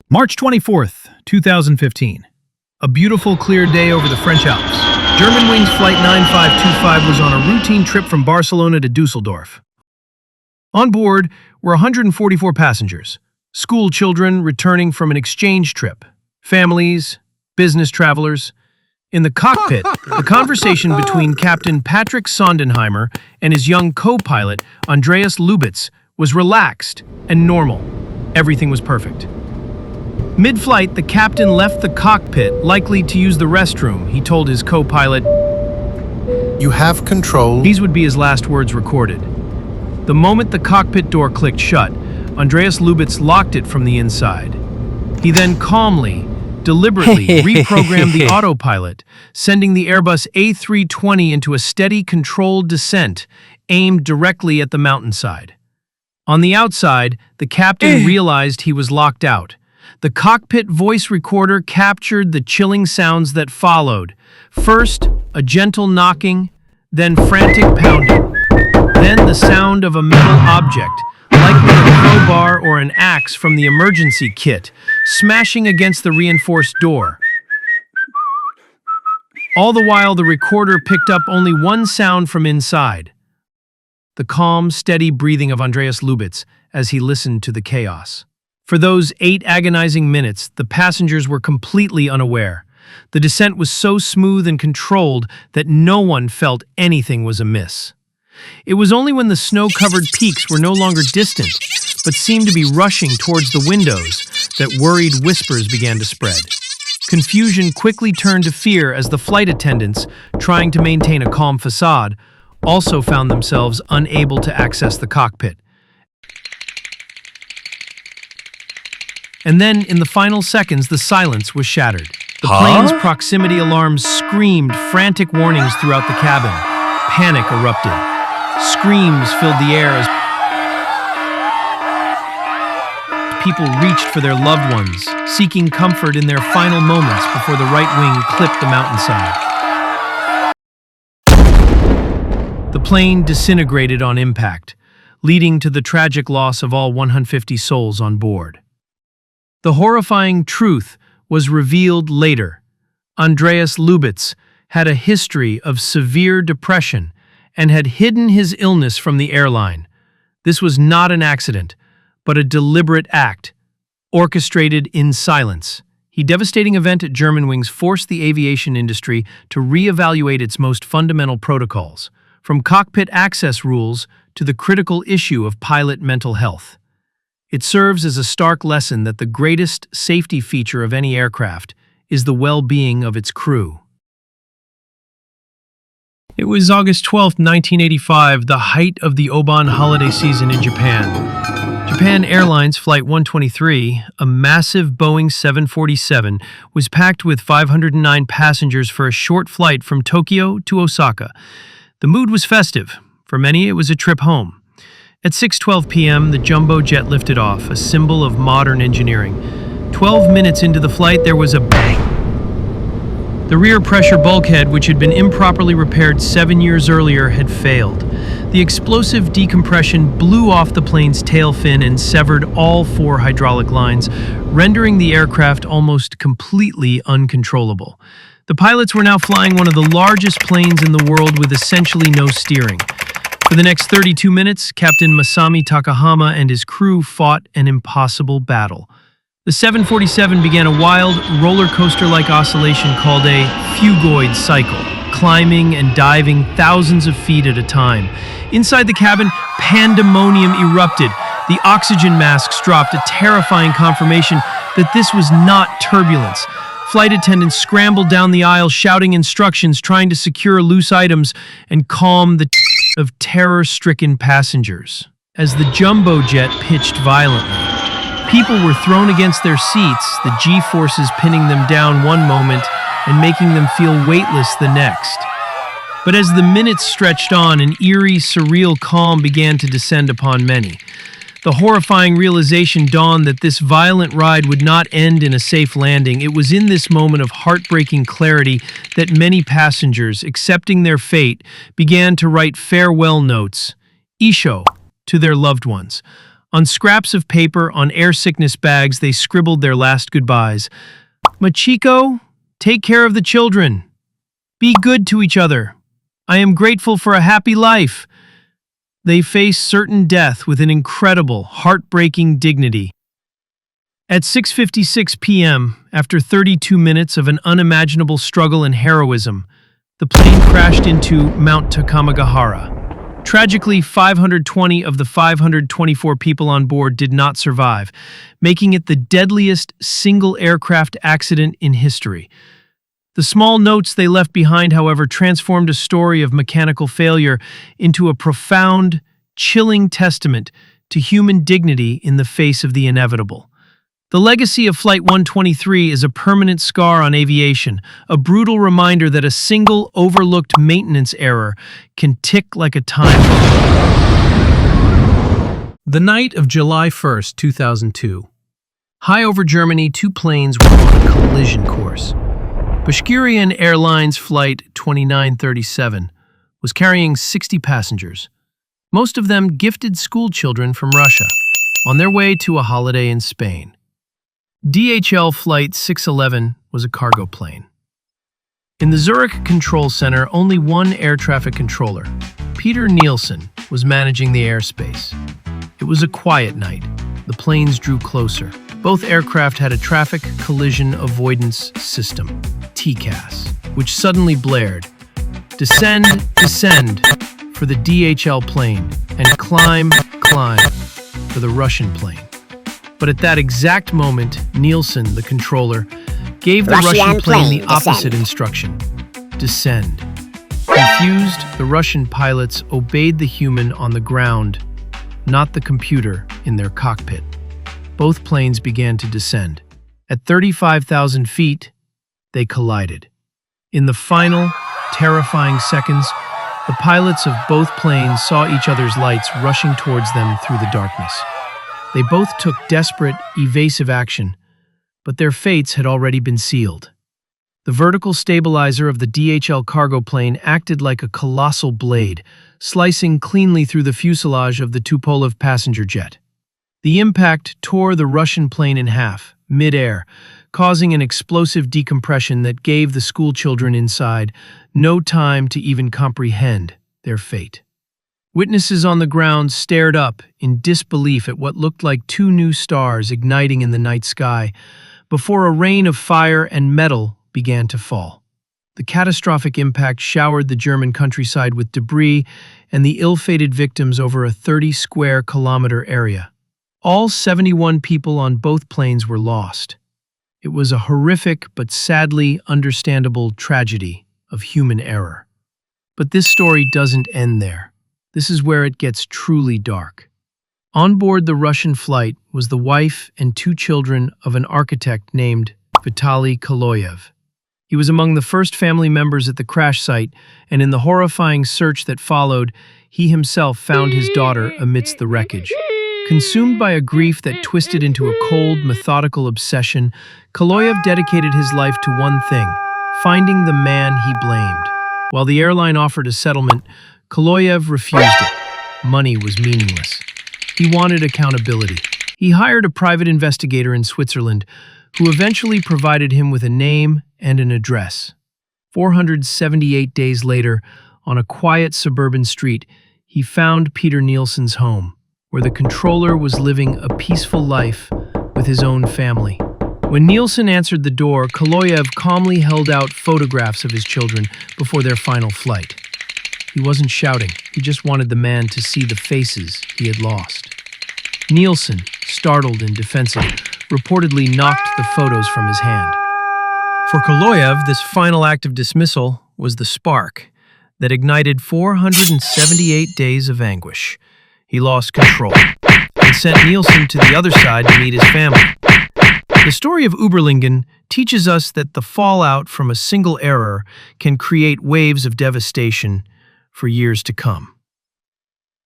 March 24th, 2015. A beautiful, clear day over the French Alps. Germanwings Flight 9525 was on a routine trip from Barcelona to Dusseldorf. On board were 144 passengers, school children returning from an exchange trip, families, business travelers. In the cockpit, the conversation between Captain Patrick Sondenheimer and his young co-pilot, Andreas Lubitz, was relaxed and normal. Everything was perfect. Mid-flight, the captain left the cockpit, likely to use the restroom. He told his co-pilot, "You have control." These would be his last words recorded. The moment the cockpit door clicked shut, Andreas Lubitz locked it from the inside. He then calmly, deliberately reprogrammed the autopilot, sending the Airbus A320 into a steady, controlled descent aimed directly at the mountainside. On the outside, the captain realized he was locked out. The cockpit voice recorder captured the chilling sounds that followed. First, a gentle knocking, then frantic pounding, then the sound of a metal object, likely a crowbar or an axe from the emergency kit, smashing against the reinforced door. All the while, the recorder picked up only one sound from inside: the calm, steady breathing of Andreas Lubitz as he listened to the chaos. For those 8 agonizing minutes, the passengers were completely unaware. The descent was so smooth and controlled that no one felt anything was amiss. It was only when the snow-covered peaks were no longer distant, but seemed to be rushing towards the windows, that worried whispers began to spread. Confusion quickly turned to fear as the flight attendants, trying to maintain a calm facade, also found themselves unable to access the cockpit. And then, in the final seconds, the silence was shattered. The plane's proximity alarms screamed frantic warnings throughout the cabin. Panic erupted. Screams filled the air as people reached for their loved ones, seeking comfort in their final moments before the right wing clipped the mountainside. The plane disintegrated on impact, leading to the tragic loss of all 150 souls on board. The horrifying truth was revealed later. Andreas Lubitz had a history of severe depression and had hidden his illness from the airline. This was not an accident, but a deliberate act, orchestrated in silence. The devastating event at Germanwings forced the aviation industry to reevaluate its most fundamental protocols, from cockpit access rules to the critical issue of pilot mental health. It serves as a stark lesson that the greatest safety feature of any aircraft is the well-being of its crew. It was August 12, 1985, the height of the Obon holiday season in Japan. Japan Airlines Flight 123, a massive Boeing 747, was packed with 509 passengers for a short flight from Tokyo to Osaka. The mood was festive. For many, it was a trip home. At 6:12 p.m., the jumbo jet lifted off, a symbol of modern engineering. 12 minutes into the flight, there was a bang. The rear pressure bulkhead, which had been improperly repaired 7 years earlier, had failed. The explosive decompression blew off the plane's tail fin and severed all 4 hydraulic lines, rendering the aircraft almost completely uncontrollable. The pilots were now flying one of the largest planes in the world with essentially no steering. For the next 32 minutes, Captain Masami Takahama and his crew fought an impossible battle. The 747 began a wild, roller coaster-like oscillation called a phugoid cycle, climbing and diving thousands of feet at a time. Inside the cabin, pandemonium erupted. The oxygen masks dropped, a terrifying confirmation that this was not turbulence. Flight attendants scrambled down the aisle, shouting instructions, trying to secure loose items and calm the of terror-stricken passengers. As the jumbo jet pitched violently, people were thrown against their seats, the G-forces pinning them down one moment and making them feel weightless the next. But as the minutes stretched on, an eerie, surreal calm began to descend upon many. The horrifying realization dawned that this violent ride would not end in a safe landing. It was in this moment of heartbreaking clarity that many passengers, accepting their fate, began to write farewell notes, isho, to their loved ones. On scraps of paper, on air sickness bags, they scribbled their last goodbyes. Machiko, take care of the children. Be good to each other. I am grateful for a happy life. They faced certain death with an incredible, heartbreaking dignity. At 6:56 p.m., after 32 minutes of an unimaginable struggle and heroism, the plane crashed into Mount Takamagahara. Tragically, 520 of the 524 people on board did not survive, making it the deadliest single aircraft accident in history. The small notes they left behind, however, transformed a story of mechanical failure into a profound, chilling testament to human dignity in the face of the inevitable. The legacy of Flight 123 is a permanent scar on aviation, a brutal reminder that a single overlooked maintenance error can tick like a time bomb. The night of July 1st, 2002. High over Germany, two planes were on a collision course. Bashkirian Airlines Flight 2937 was carrying 60 passengers, most of them gifted schoolchildren from Russia, on their way to a holiday in Spain. DHL Flight 611 was a cargo plane. In the Zurich Control Center, only one air traffic controller, Peter Nielsen, was managing the airspace. It was a quiet night. The planes drew closer. Both aircraft had a traffic collision avoidance system, TCAS, which suddenly blared. Descend, descend for the DHL plane, and climb, climb for the Russian plane. But at that exact moment, Nielsen, the controller, gave the Russian plane the opposite instruction: descend. Confused, the Russian pilots obeyed the human on the ground, not the computer in their cockpit. Both planes began to descend. At 35,000 feet, they collided. In the final, terrifying seconds, the pilots of both planes saw each other's lights rushing towards them through the darkness. They both took desperate, evasive action, but their fates had already been sealed. The vertical stabilizer of the DHL cargo plane acted like a colossal blade, slicing cleanly through the fuselage of the Tupolev passenger jet. The impact tore the Russian plane in half, mid-air, causing an explosive decompression that gave the schoolchildren inside no time to even comprehend their fate. Witnesses on the ground stared up in disbelief at what looked like two new stars igniting in the night sky before a rain of fire and metal began to fall. The catastrophic impact showered the German countryside with debris and the ill-fated victims over a 30-square-kilometer area. All 71 people on both planes were lost. It was a horrific but sadly understandable tragedy of human error. But this story doesn't end there. This is where it gets truly dark. On board the Russian flight was the wife and two children of an architect named Vitaly Kaloyev. He was among the first family members at the crash site, and in the horrifying search that followed, he himself found his daughter amidst the wreckage. Consumed by a grief that twisted into a cold, methodical obsession, Kaloyev dedicated his life to one thing: finding the man he blamed. While the airline offered a settlement, Kaloyev refused it. Money was meaningless. He wanted accountability. He hired a private investigator in Switzerland, who eventually provided him with a name and an address. 478 days later, on a quiet suburban street, he found Peter Nielsen's home, where the controller was living a peaceful life with his own family. When Nielsen answered the door, Kaloyev calmly held out photographs of his children before their final flight. He wasn't shouting, he just wanted the man to see the faces he had lost. Nielsen, startled and defensive, reportedly knocked the photos from his hand. For Kaloyev, this final act of dismissal was the spark that ignited 478 days of anguish. He lost control and sent Nielsen to the other side to meet his family. The story of Überlingen teaches us that the fallout from a single error can create waves of devastation for years to come.